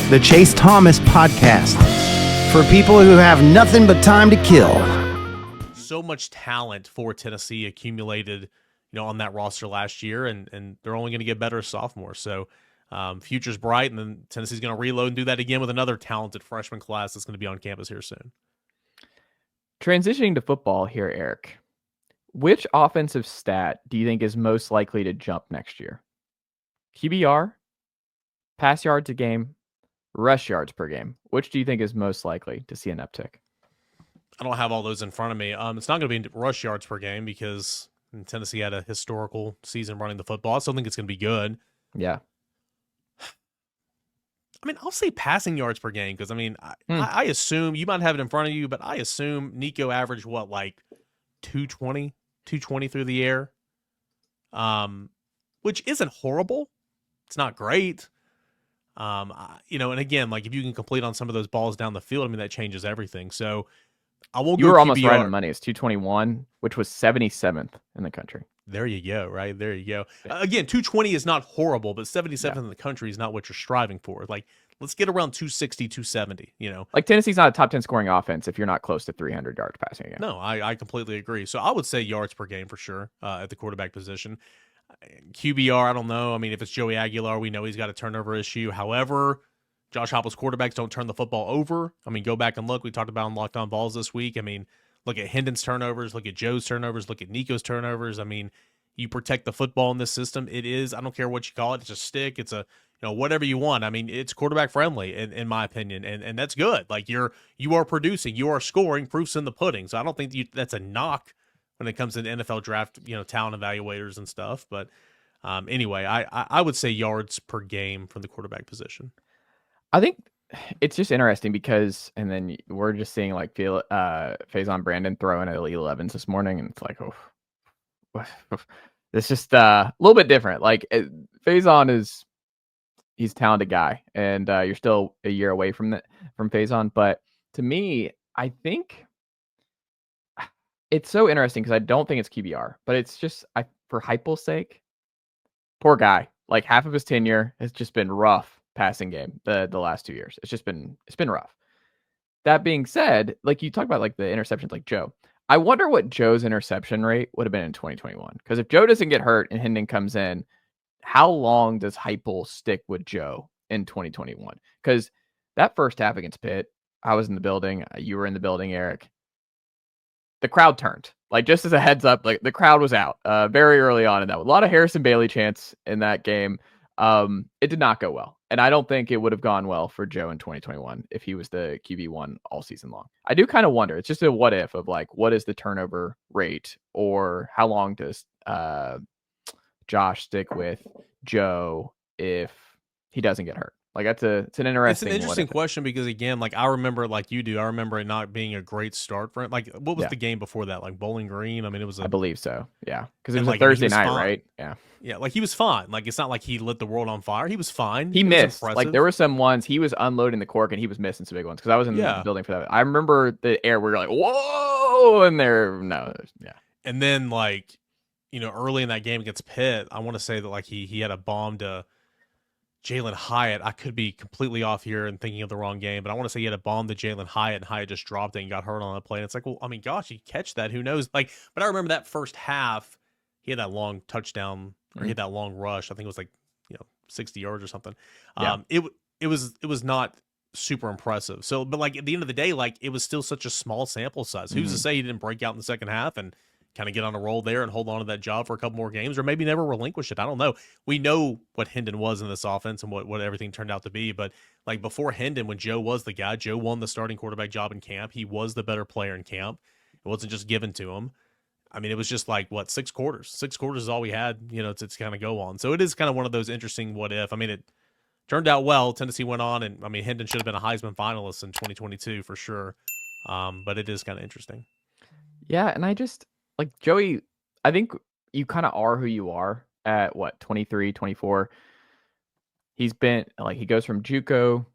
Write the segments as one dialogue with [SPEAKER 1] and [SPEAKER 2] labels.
[SPEAKER 1] the Chase Thomas Podcast, for people who have nothing but time to kill.
[SPEAKER 2] So much talent for Tennessee accumulated, on that roster last year, and they're only going to get better as sophomores. So future's bright, and then Tennessee's going to reload and do that again with another talented freshman class that's going to be on campus here soon.
[SPEAKER 3] Transitioning to football here, Eric, which offensive stat do you think is most likely to jump next year? QBR, pass yards a game, rush yards per game. Which do you think is most likely to see an uptick?
[SPEAKER 2] I don't have all those in front of me. It's not going to be rush yards per game because Tennessee had a historical season running the football. I still think it's going to be good.
[SPEAKER 3] Yeah.
[SPEAKER 2] I mean, I'll say passing yards per game because, I assume, you might have it in front of you, but I assume Nico averaged, 220 through the air, which isn't horrible. It's not great. And again, if you can complete on some of those balls down the field, that changes everything. So I won't go
[SPEAKER 3] You were almost
[SPEAKER 2] QBR.
[SPEAKER 3] right on money. It's 221, which was 77th in the country.
[SPEAKER 2] There you go, right? There you go. Again, 220 is not horrible, but 77th in the country is not what you're striving for. Let's get around 260, 270,
[SPEAKER 3] Tennessee's not a top 10 scoring offense if you're not close to 300 yards passing a game.
[SPEAKER 2] No, I completely agree. So I would say yards per game for sure at the quarterback position. QBR, I don't know. If it's Joey Aguilar, we know he's got a turnover issue. However, Josh Heupel's quarterbacks don't turn the football over. Go back and look. We talked about on Locked On Vols this week. Look at Hendon's turnovers, look at Joe's turnovers, look at Nico's turnovers. You protect the football in this system. It is, I don't care what you call it. It's a stick. It's a, whatever you want. It's quarterback friendly in my opinion. And that's good. You are producing, you are scoring, proofs in the pudding. So I don't think that's a knock when it comes to the NFL draft, talent evaluators and stuff. But anyway, I would say yards per game from the quarterback position.
[SPEAKER 3] I think it's just interesting because, and then we're just seeing Faison Brandon throwing at Elite 11s this morning, and it's it's just a little bit different. Faison he's a talented guy, and you're still a year away from Faison. But to me, I think it's so interesting because I don't think it's QBR, but it's just for Heupel's sake, poor guy. Half of his tenure has just been rough passing game the last 2 years. It's been rough. That being said, you talk about the interceptions like Joe. I wonder what Joe's interception rate would have been in 2021. Because if Joe doesn't get hurt and Hendon comes in, how long does Heupel stick with Joe in 2021? Because that first half against Pitt, I was in the building. You were in the building, Eric. The crowd turned. Just as a heads up, the crowd was out very early on in that. A lot of Harrison Bailey chants in that game. It did not go well. And I don't think it would have gone well for Joe in 2021 if he was the QB1 all season long. I do kind of wonder. It's just a what if of what is the turnover rate, or how long does Josh stick with Joe if he doesn't get hurt? It's an interesting.
[SPEAKER 2] It's an interesting question because again, I remember you do. I remember it not being a great start for him. What was the game before that? Bowling Green. It was.
[SPEAKER 3] I believe so. Yeah, because it was a Thursday night, right? Yeah.
[SPEAKER 2] Yeah, he was fine. It's not like he lit the world on fire. He was fine.
[SPEAKER 3] He missed. There were some ones he was unloading the cork and he was missing some big ones because I was in the building for that. I remember the air. We were whoa, and yeah.
[SPEAKER 2] And then early in that game against Pitt, I want to say that he had a bomb to Jalen Hyatt. I could be completely off here and thinking of the wrong game, but I want to say he had a bomb to Jalen Hyatt, and Hyatt just dropped it and got hurt on the play. And it's gosh, he catch that. Who knows? But I remember that first half, he had that long touchdown, or he had that long rush. I think it was 60 yards or something.
[SPEAKER 3] Yeah.
[SPEAKER 2] It was not super impressive. So, but at the end of the day, it was still such a small sample size. Who's to say he didn't break out in the second half and kind of get on a roll there and hold on to that job for a couple more games, or maybe never relinquish it. I don't know. We know what Hendon was in this offense and what everything turned out to be. But before Hendon, when Joe was the guy, Joe won the starting quarterback job in camp. He was the better player in camp. It wasn't just given to him. It was just 6 quarters. 6 quarters is all we had, to kind of go on. So it is kind of one of those interesting what if. It turned out well. Tennessee went on, and Hendon should have been a Heisman finalist in 2022 for sure. But it is kind of interesting.
[SPEAKER 3] Yeah, and I just Joey, I think you kind of are who you are at 23, 24. He's been he goes from JUCO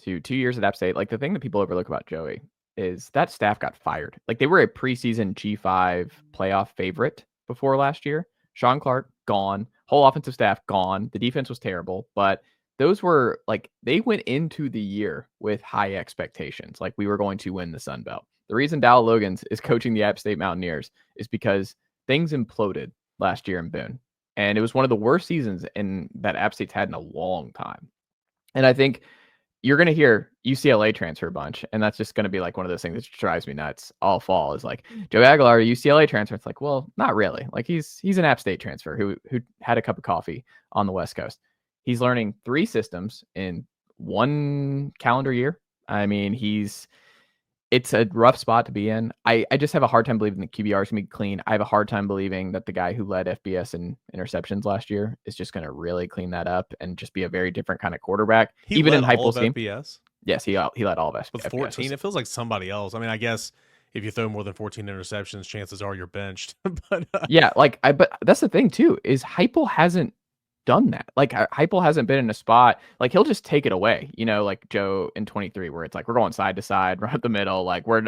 [SPEAKER 3] to 2 years at App State. The thing that people overlook about Joey is that staff got fired. They were a preseason G5 playoff favorite before last year. Sean Clark gone, whole offensive staff gone. The defense was terrible, but those were like, they went into the year with high expectations. Like, we were going to win the Sun Belt. The reason Dow Logans is coaching the App State Mountaineers is because things imploded last year in Boone. And it was one of the worst seasons that App State's had in a long time. And I think you're going to hear UCLA transfer a bunch, and that's just going to be like one of those things that drives me nuts all fall is like, Joe Aguilar, UCLA transfer. It's like, well, not really. Like, he's an App State transfer who had a cup of coffee on the West Coast. He's learning 3 systems in 1 calendar year. I mean, it's a rough spot to be in. I just have a hard time believing the QBR is going to be clean. I have a hard time believing that the guy who led FBS in interceptions last year is just going to really clean that up and just be a very different kind of quarterback. Even in Heupel's team.
[SPEAKER 2] FBS?
[SPEAKER 3] Yes, he led all of FBS.
[SPEAKER 2] With 14, it feels like somebody else. I mean, I guess if you throw more than 14 interceptions, chances are you're benched. But
[SPEAKER 3] yeah, but that's the thing too, is Heupel hasn't done that. Like, Heupel hasn't been in a spot like he'll just take it away, like Joe in 23, where it's like we're going side to side, right up the middle, like we're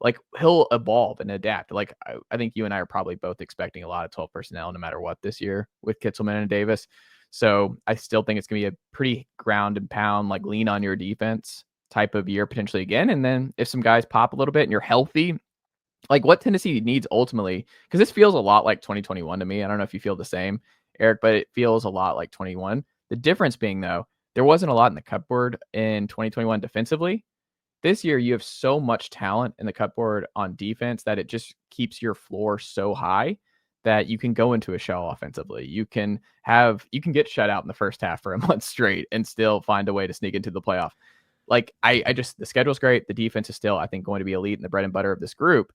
[SPEAKER 3] like he'll evolve and adapt. Like, I think you and I are probably both expecting a lot of 12 personnel no matter what this year with Kitzelman and Davis. So I still think it's gonna be a pretty ground and pound, like lean on your defense type of year potentially again. And then if some guys pop a little bit and you're healthy, like what Tennessee needs ultimately, because this feels a lot like 2021 to me. I don't know if you feel the same, Eric, but it feels a lot like 21. The difference being, though, there wasn't a lot in the cupboard in 2021 defensively. This year, you have so much talent in the cupboard on defense that it just keeps your floor so high that you can go into a shell offensively. You can get shut out in the first half for a month straight and still find a way to sneak into the playoff. Like, the schedule's great. The defense is still, I think, going to be elite in the bread and butter of this group.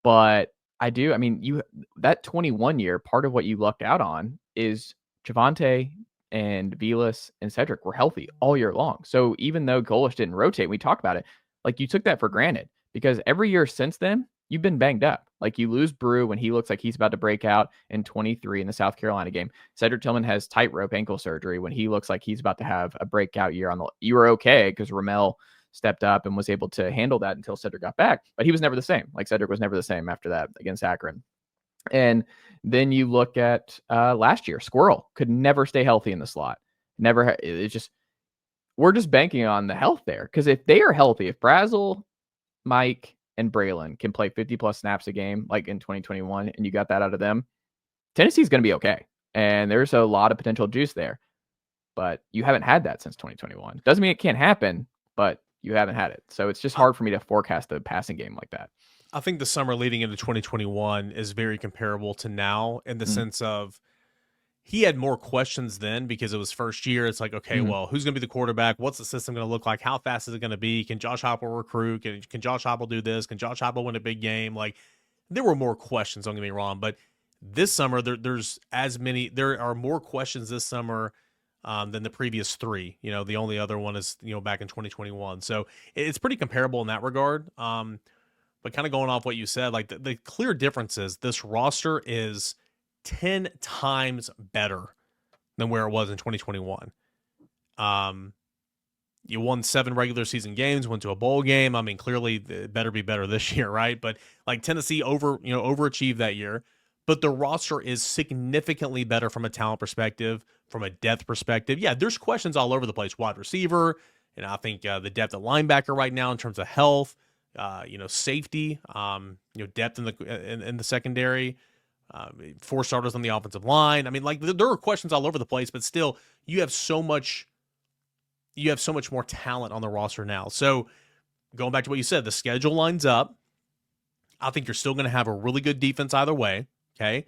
[SPEAKER 3] But that 21 year, part of what you lucked out on is Javonte and Velas and Cedric were healthy all year long. So even though Golish didn't rotate, we talked about it, like you took that for granted because every year since then, you've been banged up. Like you lose Brew when he looks like he's about to break out in 23 in the South Carolina game. Cedric Tillman has tightrope ankle surgery when he looks like he's about to have a breakout year you were okay because Ramel stepped up and was able to handle that until Cedric got back, but he was never the same. Like Cedric was never the same after that against Akron. And then you look at last year, Squirrel could never stay healthy in the slot. We're just banking on the health there. Because if they are healthy, if Brazel, Mike, and Braylon can play 50 plus snaps a game, like in 2021, and you got that out of them, Tennessee's going to be okay. And there's a lot of potential juice there, but you haven't had that since 2021. Doesn't mean it can't happen, but you haven't had it. So it's just hard for me to forecast a passing game like that.
[SPEAKER 2] I think the summer leading into 2021 is very comparable to now in the sense of he had more questions then because it was first year. It's like, okay, well, who's going to be the quarterback? What's the system going to look like? How fast is it going to be? Can Josh Heupel recruit? Can Josh Heupel do this? Can Josh Heupel win a big game? Like, there were more questions, don't get me wrong, but this summer there are more questions this summer than the previous 3. The only other one is, back in 2021. So it's pretty comparable in that regard. But kind of going off what you said, like the clear difference is this roster is 10 times better than where it was in 2021. You won 7 regular season games, went to a bowl game. I mean, clearly it better be better this year, right? But like Tennessee overachieved that year. But the roster is significantly better from a talent perspective, from a depth perspective. Yeah, there's questions all over the place. Wide receiver, and I think the depth at linebacker right now in terms of health, safety, depth in the secondary, 4 starters on the offensive line. I mean, like there are questions all over the place, but still, you have so much more talent on the roster now. So going back to what you said, the schedule lines up. I think you're still going to have a really good defense either way. Okay.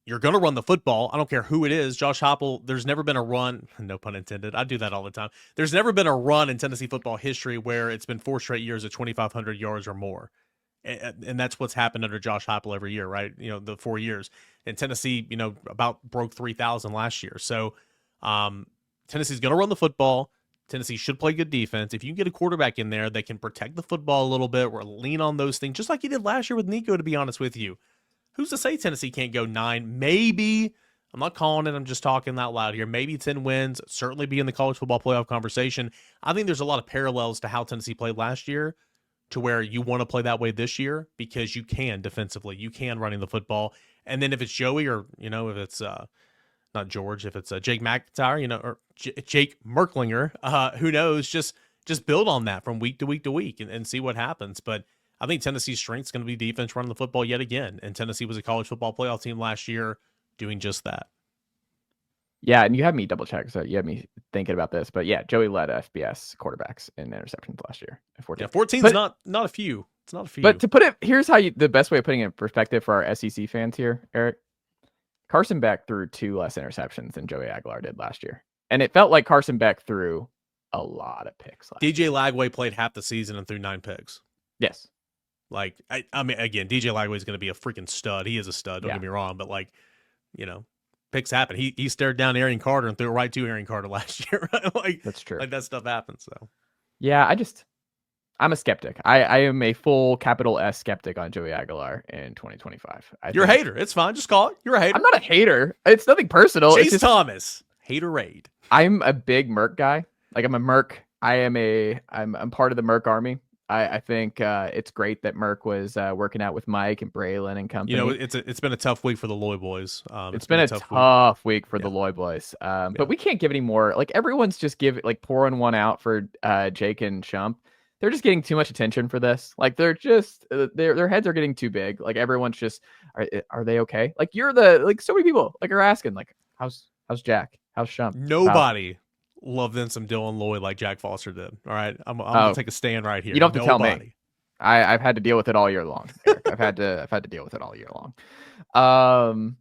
[SPEAKER 2] You're going to run the football. I don't care who it is. Josh Heupel, there's never been a run, no pun intended. I do that all the time. There's never been a run in Tennessee football history where it's been 4 straight years of 2,500 yards or more. And that's what's happened under Josh Heupel every year, right? The 4 years. And Tennessee, about broke 3,000 last year. So Tennessee's going to run the football. Tennessee should play good defense. If you can get a quarterback in there that can protect the football a little bit or lean on those things, just like you did last year with Nico, to be honest with you. Who's to say Tennessee can't go 9? Maybe. I'm not calling it. I'm just talking out loud here. Maybe 10 wins. Certainly be in the college football playoff conversation. I think there's a lot of parallels to how Tennessee played last year to where you want to play that way this year because you can defensively. You can running the football. And then if it's Joey or, if it's not George, if it's Jake McIntyre, or Jake Merklinger. Who knows? Just build on that from week to week to week and see what happens. But I think Tennessee's strength is going to be defense running the football yet again. And Tennessee was a college football playoff team last year doing just that.
[SPEAKER 3] Yeah, and you have me double check, so you have me thinking about this. But yeah, Joey led FBS quarterbacks in interceptions last year. 14.
[SPEAKER 2] Yeah, 14 is not a few. It's not a few.
[SPEAKER 3] But to put it, here's how the best way of putting it in perspective for our SEC fans here, Eric. Carson Beck threw 2 less interceptions than Joey Aguilar did last year. And it felt like Carson Beck threw a lot of picks.
[SPEAKER 2] DJ Lagway played half the season and threw 9 picks.
[SPEAKER 3] Yes.
[SPEAKER 2] Like, I mean, again, DJ Lagway is going to be a freaking stud. He is a stud. Don't get me wrong. But, like, picks happen. He stared down Aaron Carter and threw it right to Aaron Carter last year. Right? Like,
[SPEAKER 3] that's true.
[SPEAKER 2] Like, that stuff happens. So,
[SPEAKER 3] yeah, I'm a skeptic. I am a full capital S skeptic on Joey Aguilar in 2025.
[SPEAKER 2] You're a hater. It's fine. Just call it. You're a hater.
[SPEAKER 3] I'm not a hater. It's nothing personal.
[SPEAKER 2] Chase
[SPEAKER 3] it's just,
[SPEAKER 2] Thomas. Haterade.
[SPEAKER 3] I'm a big Merc guy. Like, I'm a Merc. I'm part of the Merc army. I think it's great that Merc was working out with Mike and Braylon and company.
[SPEAKER 2] It's been a tough week for the Loy boys.
[SPEAKER 3] It's been a tough week for the Loy boys. But we can't give any more. Like, everyone's just pouring one out for Jake and Shump. They're just getting too much attention for this. Like, they're just their heads are getting too big. Like, everyone's just, are they okay? Like, so many people are asking, like, how's Jack? How's Shump?
[SPEAKER 2] Nobody loved them some Dylan Lloyd like Jack Foster did. All right, I'm gonna take a stand right here.
[SPEAKER 3] You don't have to tell me. I've had to deal with it all year long, Eric. I've had to deal with it all year long.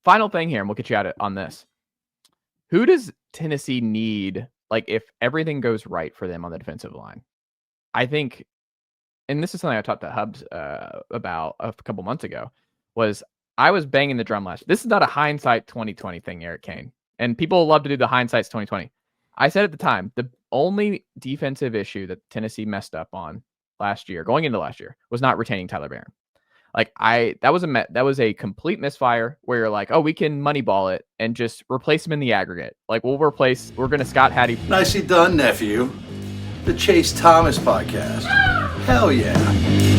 [SPEAKER 3] Final thing here, and we'll get you at it on this. Who does Tennessee need? Like, if everything goes right for them on the defensive line, I think, and this is something I talked to Hubs about a couple months ago, I was banging the drum last. This is not a hindsight 2020 thing, Eric Cain. And people love to do the hindsight's 2020. I said at the time, the only defensive issue that Tennessee messed up on going into last year, was not retaining Tyler Barron. Like, that was a complete misfire where you're like, oh, we can moneyball it and just replace him in the aggregate. Like, we're going to Scott Hattie.
[SPEAKER 4] Nicely done, nephew. The Chase Thomas podcast. Hell yeah.